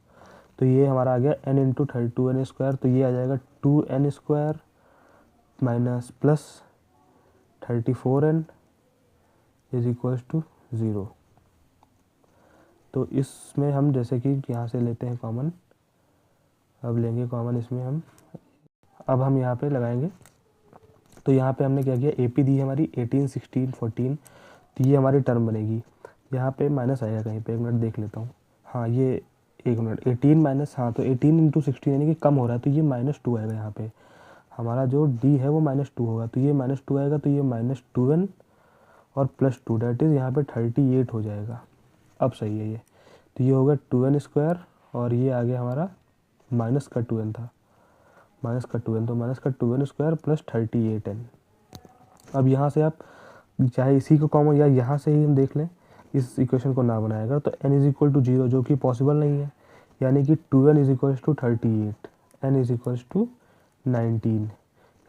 तो ये हमारा आ गया n इंटू 2n स्क्वायर, तो ये आ जाएगा 2n square minus plus 34n is equals to 0। तो इसमें हम जैसे कि यहाँ से लेते हैं कॉमन, अब लेंगे कॉमन इसमें हम, अब हम यहाँ पे लगाएंगे। तो यहाँ पे हमने क्या किया, ए पी दी है हमारी 18 16 14, तो ये हमारी टर्म बनेगी। यहाँ पे माइनस आएगा कहीं पे, एक मिनट देख लेता हूँ। हाँ ये एक मिनट, 18 माइनस, हाँ तो 18 इंटू 16 यानी कि कम हो रहा है, तो ये -2 आएगा। यहाँ पे हमारा जो डी है वो -2 होगा, तो ये -2 आएगा, तो ये -2n और +2 डैट इज़ यहाँ पे 38 हो जाएगा। अब सही है ये, तो ये होगा 2n स्क्वायर और ये आ गया हमारा माइनस का 2n था, माइनस का 2n, तो माइनस का 2n स्क्वायर प्लस 38n। अब यहाँ से आप चाहे इसी को कॉमन या यहाँ से ही हम देख लें, इस इक्वेशन को ना बनाएगा तो n इज इक्वल टू 0, जो कि पॉसिबल नहीं है, यानी कि 2n is equal to 38, n is equal to 19,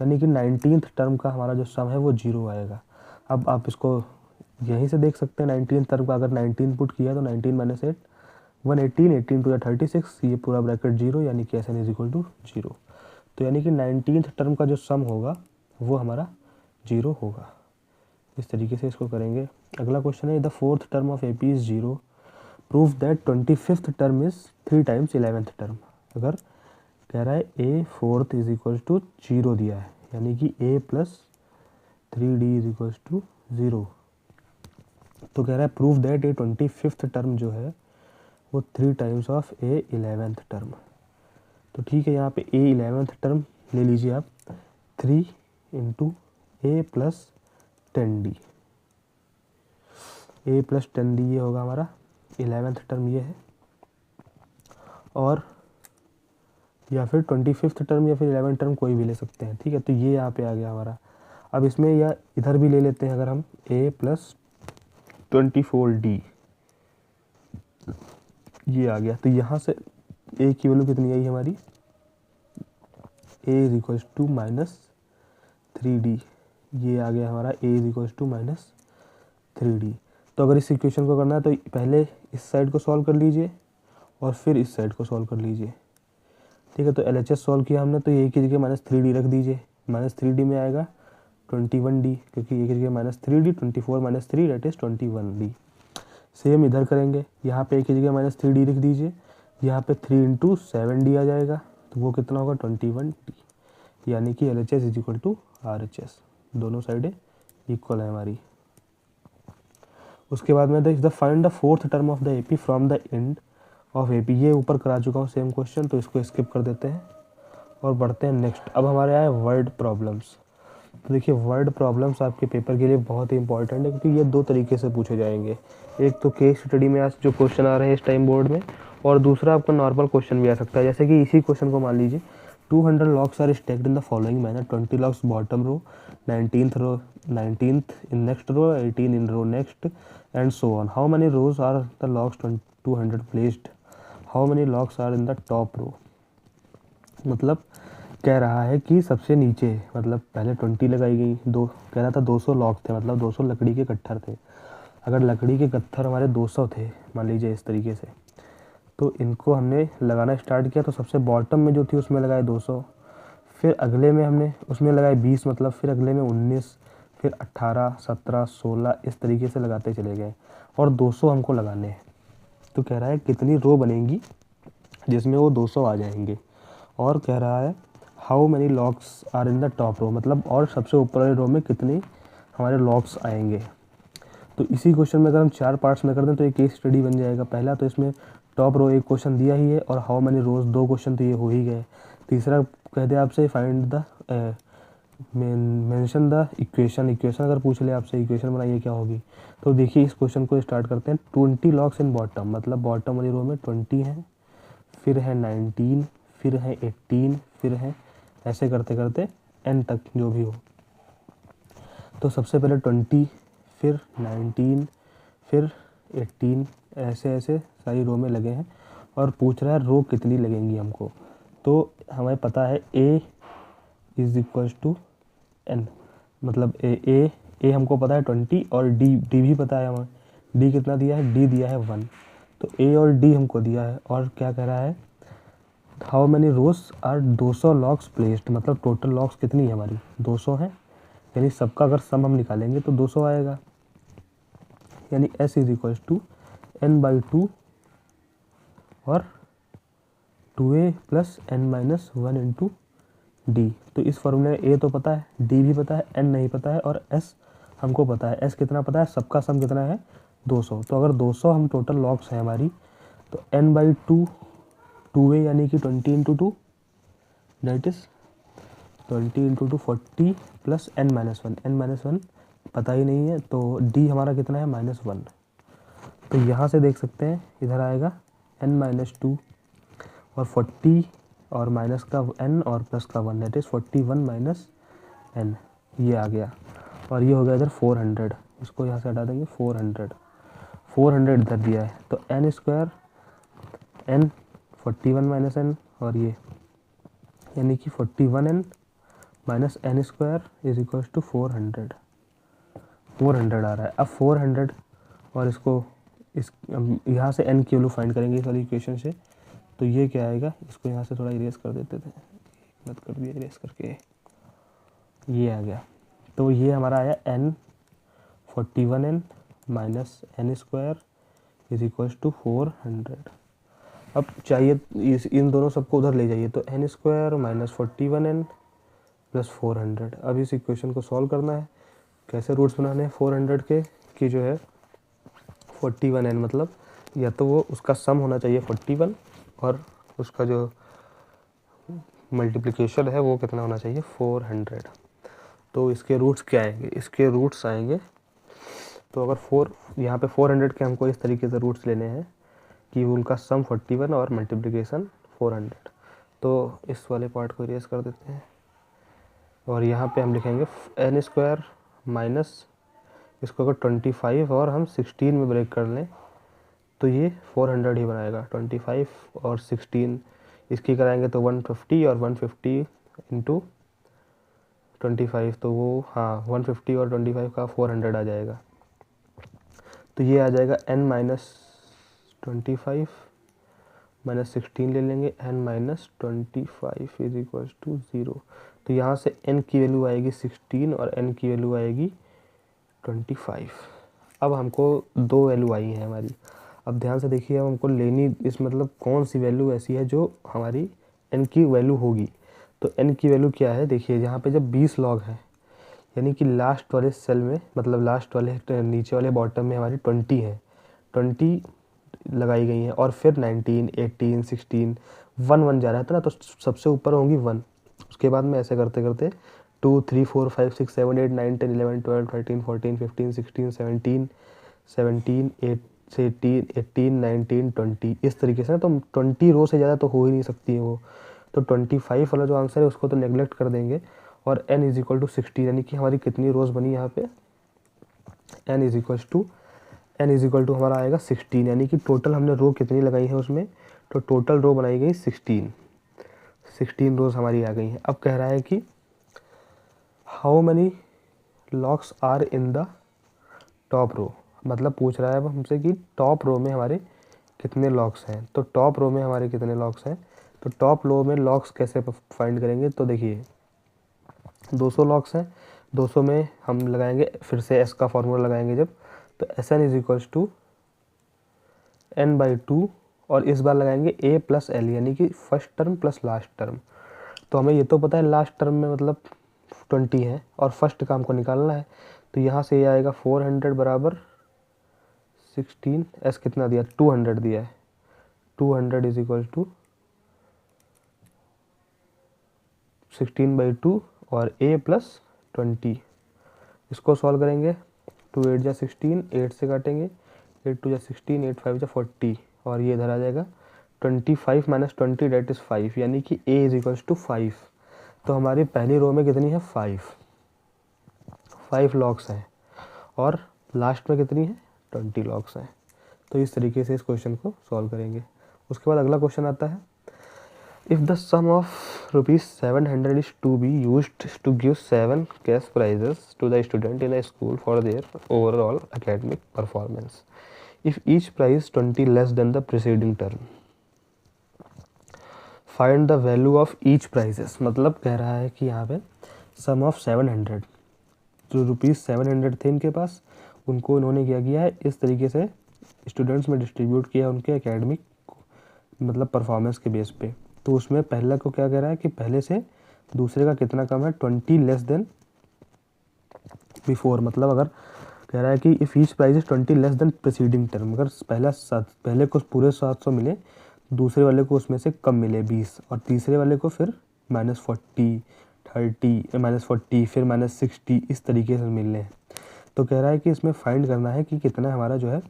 यानी कि 19th टर्म का हमारा जो सम है वो 0 आएगा। अब आप इसको यहीं से देख सकते हैं, 19th टर्म का अगर 19 पुट किया तो 19 माइनस 8 118, 18 टू या 36, ये पूरा ब्रैकेट 0, यानी कि S N is equal to 0। तो यानी कि 19th टर्म का जो सम होगा वो हमारा 0 होगा। इस तरीके से इसको करेंगे। अगला क्वेश्चन है, the fourth term of A P is 0, prove that 25th term is 3 times 11th term. अगर कह रहा है A fourth is equal to 0 दिया है, यानी कि A plus 3d is equal to 0, तो कह रहा है prove that A 25th term जो है वो 3 times of A 11th term. तो ठीक है, यहाँ पे ए 11th टर्म ले लीजिए आप, 3 इंटू ए प्लस 10d, ए प्लस 10d ये होगा हमारा 11th टर्म ये है, और या फिर 25th टर्म या फिर 11th टर्म कोई भी ले सकते हैं। ठीक है, तो ये यहाँ पे आ गया हमारा। अब इसमें या इधर भी ले लेते हैं अगर हम, a प्लस 24d ये आ गया। तो यहाँ से a की वैल्यू कितनी आई हमारी, a is equals to minus 3d, ये आ गया हमारा a is equals to minus 3d। तो अगर इस इक्वेशन को करना है तो पहले इस साइड को सॉल्व कर लीजिए और फिर इस साइड को सॉल्व कर लीजिए। ठीक है, तो LHS सॉल्व किया हमने, तो a की जगह -3d रख दीजिए, -3d में आएगा 21d, क्योंकि a की जगह -3d, 24 minus 3 that is 21d। Same इधर करेंगे, यहाँ पे a की जगह -3d लिख दीजिए, यहाँ पे 3 इंटू 7d आ जाएगा, तो वो कितना होगा 21d, यानी कि LHS is equal to RHS, दोनों साइडें इक्वल है हमारी। उसके बाद में the find the fourth term of the AP from the end of AP, ये ऊपर करा चुका हूँ सेम क्वेश्चन, तो इसको स्किप कर देते हैं और बढ़ते हैं नेक्स्ट। अब हमारे आए वर्ड प्रॉब्लम्स। तो देखिए वर्ड प्रॉब्लम्स आपके पेपर के लिए बहुत ही इंपॉर्टेंट है, क्योंकि ये 2 तरीके से पूछे जाएंगे। एक तो केस स्टडी में आज जो क्वेश्चन आ रहे हैं इस टाइम बोर्ड में, और दूसरा आपका नॉर्मल क्वेश्चन भी आ सकता है। जैसे कि इसी क्वेश्चन को मान लीजिए, 200 logs are stacked in the following manner, 20 logs bottom row, 19th in next row, 18 in row next, and so on. How many rows are the logs 200 placed, how many logs are in the top row. मतलब कह रहा है कि सबसे नीचे, मतलब पहले 20 लगाई गई, दो कह रहा था 200 लॉक थे, मतलब 200 लकड़ी के गट्ठर थे। अगर लकड़ी के गट्ठर हमारे 200 थे मान लीजिए इस तरीके से, तो इनको हमने लगाना स्टार्ट किया, तो सबसे बॉटम में जो थी उसमें लगाए 200, फिर अगले में हमने उसमें लगाए 20, मतलब फिर अगले में 19, फिर 18 17 16 इस तरीके से लगाते चले गए, और 200 हमको लगाने हैं। तो कह रहा है कितनी रो बनेंगी जिसमें वो 200 आ जाएंगे, और कह रहा है how many logs are in the top row, मतलब और सबसे ऊपर वाली रो में कितने हमारे लॉक्स आएंगे। तो इसी क्वेश्चन में अगर हम 4 पार्ट्स में कर दें तो एक केस स्टडी बन जाएगा। पहला तो इसमें टॉप रो एक क्वेश्चन दिया ही है, और हाउ मेनी रोज 2 क्वेश्चन तो ये हो ही गए। तीसरा कह दे आपसे find the mention the equation अगर पूछ ले आपसे इक्वेशन बनाइए क्या होगी। तो देखिए इस क्वेश्चन को स्टार्ट करते हैं। 20 लॉक्स इन बॉटम, मतलब बॉटम वाली रो में 20 हैं, फिर है 19, फिर है 18, फिर है, ऐसे करते करते n तक जो भी हो। तो सबसे पहले 20, फिर 19, फिर 18, ऐसे ऐसे सारी रो में लगे हैं और पूछ रहा है रो कितनी लगेंगी हमको। तो हमें पता है a is equals to n, मतलब a हमको पता है 20 और d भी पता है हमें। d कितना दिया है, d दिया है 1। तो a और d हमको दिया है और क्या कह रहा है, how many rows are 200 logs placed, मतलब टोटल लॉक्स कितनी है हमारी, 200 है, यानी सबका अगर सम हम निकालेंगे तो 200 आएगा। यानी s is equals to n/2 और 2a plus n-1 into D. तो इस फॉर्मूले में a तो पता है, d भी पता है, n नहीं पता है और s हमको पता है। s कितना पता है, सबका सम कितना है, 200। तो अगर 200 हम टोटल लॉग्स हैं हमारी, तो n/2 2a यानी कि 20 into 2, that is 20 into 2 40 plus n-1, n-1 पता ही नहीं है, तो d हमारा कितना है, -1। तो यहाँ से देख सकते हैं इधर आएगा n-2 और 40 और माइनस का n और प्लस का 1, दैट इज 41 माइनस n, ये आ गया। और ये हो गया इधर 400, इसको यहाँ से हटा देंगे, 400 इधर दिया है। तो n square n 41 minus n और ये यानी कि 41n minus n square is equals to 400 आ रहा है। अब 400 और इसको इस यहाँ से n की वैल्यू फाइंड करेंगे इस वाली इक्वेशन से, तो ये क्या आएगा, इसको यहाँ से थोड़ा इरेज कर देते थे, मत कर दिया इरेज करके, ये आ गया। तो ये हमारा आया n 41n minus n square is equals to 400। अब चाहिए इन दोनों सबको उधर ले जाइए, तो n square minus 41n plus 400। अब इस इक्वेशन को सॉल्व करना है। कैसे रूट्स बनाने हैं 400 के, कि जो है 41n मतलब या तो वो उसका सम होना चाहिए 41 और उसका जो मल्टीप्लिकेशन है वो कितना होना चाहिए, 400। तो इसके रूट्स क्या आएंगे, इसके रूट्स आएंगे, तो अगर यहाँ पे 400 के हमको इस तरीके से रूट्स लेने हैं कि उनका सम 41 और मल्टीप्लिकेशन 400। तो इस वाले पार्ट को इरेज कर देते हैं और यहाँ पे हम लिखेंगे n स्क्वायर माइनस इसको अगर 25 और हम 16 में ब्रेक कर लें तो ये 400 ही बनाएगा। 25 और 16 इसकी कराएंगे तो 150 और 150 इंटू 25, तो वो हाँ 150 और 25 का 400 आ जाएगा। तो ये आ जाएगा n माइनस 25 माइनस 16 ले लेंगे, n minus 25 is equals to 0। तो यहाँ से n की वैल्यू आएगी 16 और n की वैल्यू आएगी 25। अब हमको दो वैल्यू आई हैं हमारी। अब ध्यान से देखिए, अब हमको लेनी इस मतलब कौन सी वैल्यू ऐसी है जो हमारी n की वैल्यू होगी। तो n की वैल्यू क्या है, देखिए यहाँ पे जब 20 लॉग है यानी कि लास्ट वाले सेल में, मतलब लास्ट वाले नीचे वाले बॉटम में हमारी 20 है, 20 लगाई गई हैं और फिर 19, 18, 16, 1 जा रहा था ना, तो सबसे ऊपर होंगी 1। उसके बाद में ऐसे करते करते 2, 3, 4, 5, 6, 7, 8, 9, 10, 11, 12, 13, 14, 15, 16, 17, 18, 19, 20 इस तरीके से ना। तो 20 रो से ज़्यादा तो हो ही नहीं सकती है वो, तो 25 वाला जो आंसर है उसको तो नेगलेक्ट कर देंगे। और n इज इक्वल टू 16 यानी कि हमारी कितनी रोज़ बनी यहाँ पे, n इज इक्वल टू हमारा आएगा 16, यानी कि टोटल हमने रो कितनी लगाई है उसमें, तो टोटल रो बनाई गई 16 रोज़ हमारी आ गई हैं। अब कह रहा है कि how many logs are in the top row, मतलब पूछ रहा है अब हमसे कि टॉप रो में हमारे कितने लॉक्स हैं। तो टॉप रो में हमारे कितने लॉक्स हैं, तो टॉप रो में लॉक्स कैसे फाइंड करेंगे, तो देखिए 200 लॉक्स हैं, 200 में हम लगाएंगे फिर से s का फॉर्मूला लगाएंगे जब, तो Sn is equals to n/2 और इस बार लगाएंगे a प्लस l यानी कि first term plus last term. तो हमें ये तो पता है लास्ट टर्म में मतलब 20 है और फर्स्ट का हमको निकालना है, तो यहाँ से ये आएगा 400 बराबर 16, s कितना दिया 200 दिया है, 200 इज इक्वल टू 16/2 और a प्लस 20। इसको सॉल्व करेंगे, 2 8 जा 16, 8 से काटेंगे, 8 2 जा 16, 8 5 जा 40 और ये इधर आ जाएगा 25 माइनस 20 डेट इज़ 5, यानी कि a इज इक्वल्स टू 5। तो हमारी पहली रो में कितनी है 5 लॉग्स हैं और लास्ट में कितनी है 20 लॉग्स हैं। तो इस तरीके से इस क्वेश्चन को सॉल्व करेंगे। उसके बाद अगला क्वेश्चन आता है, if the sum of ₹700 is to be used to give 7 cash prizes to the student in a school for their overall academic performance, if each prize 20 less than the preceding term, find the value of each prizes. मतलब कह रहा है कि यहाँ पे सम of 700, जो ₹700 थे इनके पास, उनको इन्होंने क्या किया है इस तरीके से स्टूडेंट्स में डिस्ट्रीब्यूट किया उनके एकेडमिक मतलब परफॉर्मेंस के बेस पे। तो उसमें पहला को क्या कह रहा है कि पहले से दूसरे का कितना कम है 20 लेस देन बिफोर। मतलब अगर कह रहा है कि if each price is 20 less then preceding term, अगर पहले को पूरे 700 मिले, दूसरे वाले को उसमें से कम मिले 20, और तीसरे वाले को फिर -40, 30, -40 फिर -60 इस तरीके से मिल रहे हैं। तो कह रहा है कि इसमें फाइंड करना है कि कितना हमारा जो है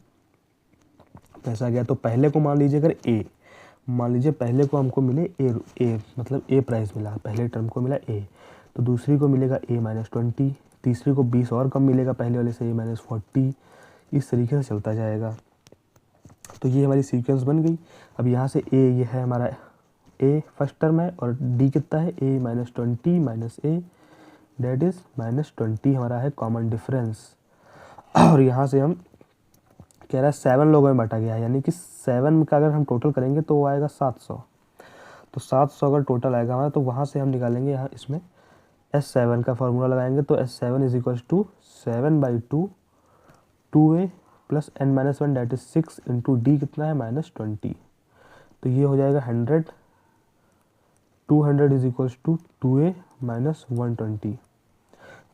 पैसा गया। तो पहले को मान लीजिए अगर ए, मान लीजिए पहले को हमको मिले ए मतलब ए प्राइस मिला, पहले टर्म को मिला ए, तो दूसरी को मिलेगा ए -20, तीसरी को 20 और कम मिलेगा पहले वाले से, ए -40, इस तरीके से चलता जाएगा। तो ये हमारी सीक्वेंस बन गई। अब यहाँ से ए ये है हमारा ए फर्स्ट टर्म है और डी कितना है ए -20 माइनस ए डेट इज़ -20 हमारा है कॉमन डिफरेंस। और यहाँ से हम कह रहा है 7 लोगों में बांटा गया है, यानी कि 7 का अगर हम टोटल करेंगे तो वो आएगा 700। तो 700 अगर टोटल आएगा हमारा, तो वहाँ से हम निकालेंगे यहाँ इसमें S7 का फार्मूला लगाएंगे। तो S7 is equals to 7/2 2a plus n-1 that is 6 into D कितना है -20। तो ये हो जाएगा 100, 200 is equals to 2a minus 120,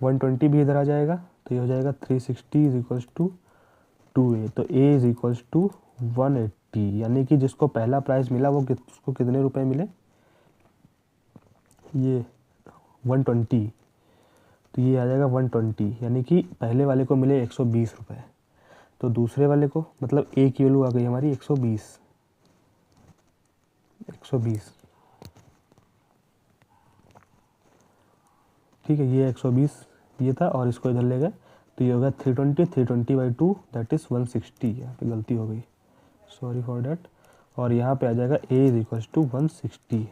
120 भी इधर आ जाएगा, तो ये हो जाएगा 360 इज इक्वल्स टू 2a। तो a इज इक्वल्स टू 180, यानी कि जिसको पहला प्राइस मिला वो उसको कितने रुपए मिले, ये 120, तो ये आ जाएगा 120, यानी कि पहले वाले को मिले 120 रुपये, तो दूसरे वाले को मतलब a की वैल्यू आ गई हमारी 120। ठीक है, ये 120 ये था और इसको इधर ले गए, तो ये होगा 320/2 दैट इज़ 160। यहाँ पे गलती हो गई, सॉरी फॉर डैट। और यहाँ पे आ जाएगा a इज इक्वल्स टू 160,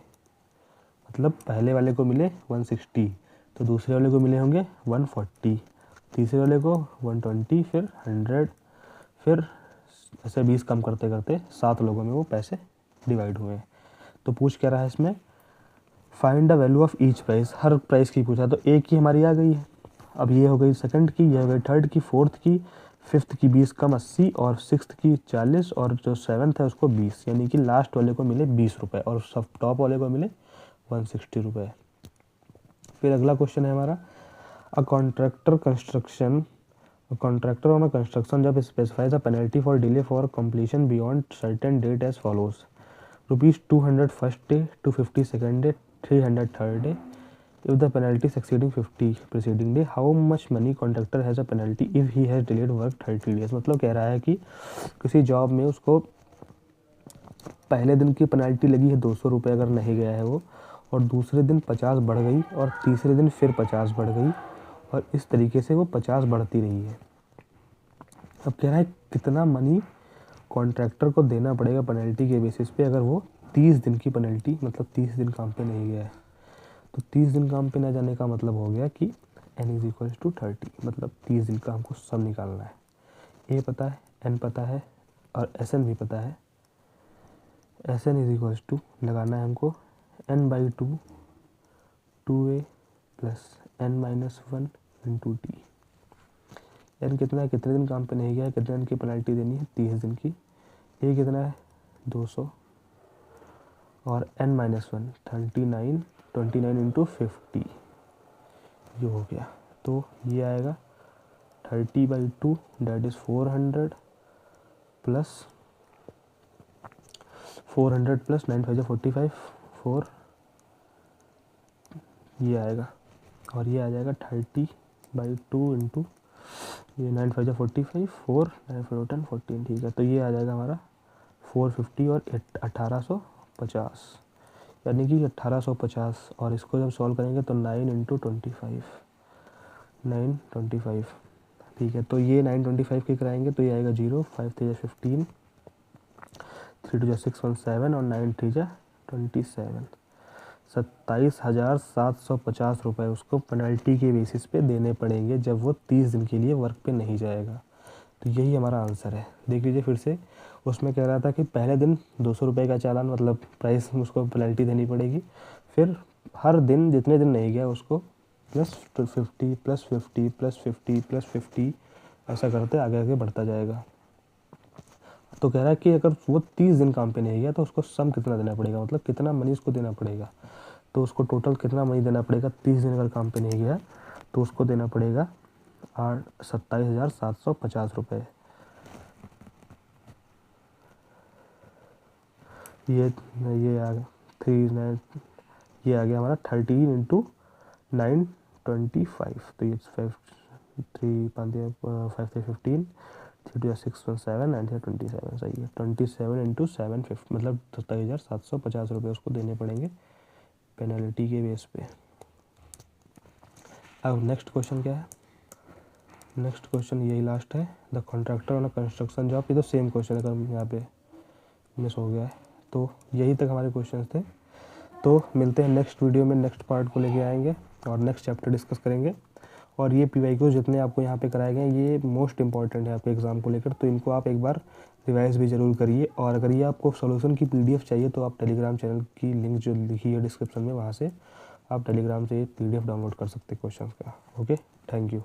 मतलब पहले वाले को मिले 160, तो दूसरे वाले को मिले होंगे 140, तीसरे वाले को 120, फिर 100, फिर ऐसे 20 कम करते करते 7 लोगों में वो पैसे डिवाइड हुए। तो पूछ क्या रहा है इसमें, find the value of each price, her price की पूछा, तो एक की हमारी आ गई है। अब ये हो गई सेकंड की, ये हो गई थर्ड की, फोर्थ की, फिफ्थ की 20 कम 80, और सिक्स्थ की 40, और जो सेवन्थ है उसको 20, यानी कि लास्ट वाले को मिले 20 रुपये और सब टॉप वाले को मिले 160 रुपये। फिर अगला क्वेश्चन है हमारा, a contractor on a construction job specify the penalty for delay for completion beyond certain date as follows, ₹200 first day, 250 second day, 300 third day, if the penalty is exceeding 50 preceding day, how much money contractor has a penalty if he has delayed work 30 days। मतलब कह रहा है कि किसी job में उसको पहले दिन की पेनल्टी लगी है 200 रुपये अगर नहीं गया है वो, और दूसरे दिन 50 बढ़ गई, और तीसरे दिन फिर 50 बढ़ गई, और इस तरीके से वो 50 बढ़ती रही है। अब कह रहा है कितना मनी कॉन्ट्रैक्टर को देना पड़ेगा पेनल्टी के बेसिस पे अगर वो 30 दिन की पेनल्टी, मतलब 30 दिन काम पे नहीं गया है। तो 30 दिन काम पे ना जाने का मतलब हो गया कि n इज इक्वल्स टू 30, मतलब 30 दिन का हमको सब निकालना है। a पता है, n पता है, और Sn भी पता है। Sn इज इक्वल्स टू लगाना है हमको n/2 2a plus n-1 into T. n कितना है, कितने दिन काम पे नहीं गया है, कितने दिन की पेनल्टी देनी है, 30 दिन की। a कितना है 200, और n-1 39, 29 इंटू 50 ये हो गया। तो ये आएगा 30/2 डेट इज़ 400 प्लस 9 5 45 4, ये आएगा, और ये आ जाएगा 30/2 इंटू ये 9 5 45 4 9 5 10 14, ठीक है। तो ये आ जाएगा हमारा 450 और 1850, यानी कि 1850। और इसको जब सॉल्व करेंगे तो 9 इंटू 25, 925। ठीक है, तो ये 925 के कराएंगे तो ये आएगा 0, 5 3 जा 15, 3 2 जा 6 1 7 और 9 3 जा 27। 27,750 रुपये उसको पेनल्टी के बेसिस पे देने पड़ेंगे जब वो 30 दिन के लिए वर्क पे नहीं जाएगा। तो यही हमारा आंसर है। देख लीजिए फिर से, उसमें कह रहा था कि पहले दिन 200 रुपये का चालान, मतलब प्राइस उसको पेनल्टी देनी पड़ेगी। फिर हर दिन जितने दिन नहीं गया उसको +50 +50 +50 +50 ऐसा करते आगे आगे बढ़ता जाएगा। तो कह रहा है कि अगर वो 30 दिन काम पे नहीं गया तो उसको सम कितना देना पड़ेगा, मतलब कितना मनी उसको देना पड़ेगा। तो उसको टोटल कितना मनी देना पड़ेगा, 30 दिन अगर काम पे नहीं गया तो उसको देना पड़ेगा 27,750 रुपये। ये आ गया 39, ये आ गया हमारा 13 इंटू 925। तो ये 5 3 5 5 3 15, 3 2 6 1 7 9 27, सही है। 27 इंटू 750 मतलब 27,750 रुपये उसको देने पड़ेंगे पेनल्टी के बेस पे। अब नेक्स्ट क्वेश्चन क्या है, नेक्स्ट क्वेश्चन यही लास्ट है। The contractor on a construction job, ये तो सेम क्वेश्चन है, अगर यहाँ पे मिस हो गया है तो यही तक हमारे क्वेश्चन थे। तो मिलते हैं नेक्स्ट वीडियो में, नेक्स्ट पार्ट को लेके आएंगे और नेक्स्ट चैप्टर डिस्कस करेंगे। और ये PYQ जितने आपको यहाँ पे कराए गए ये मोस्ट इंपॉर्टेंट है आपके एग्ज़ाम को लेकर, तो इनको आप एक बार रिवाइज भी ज़रूर करिए। और अगर ये आपको सॉल्यूशन की PDF चाहिए तो आप टेलीग्राम चैनल की लिंक जो लिखी है डिस्क्रिप्शन में, वहाँ से आप टेलीग्राम से PDF डाउनलोड कर सकते हैं क्वेश्चन का। Okay, thank you.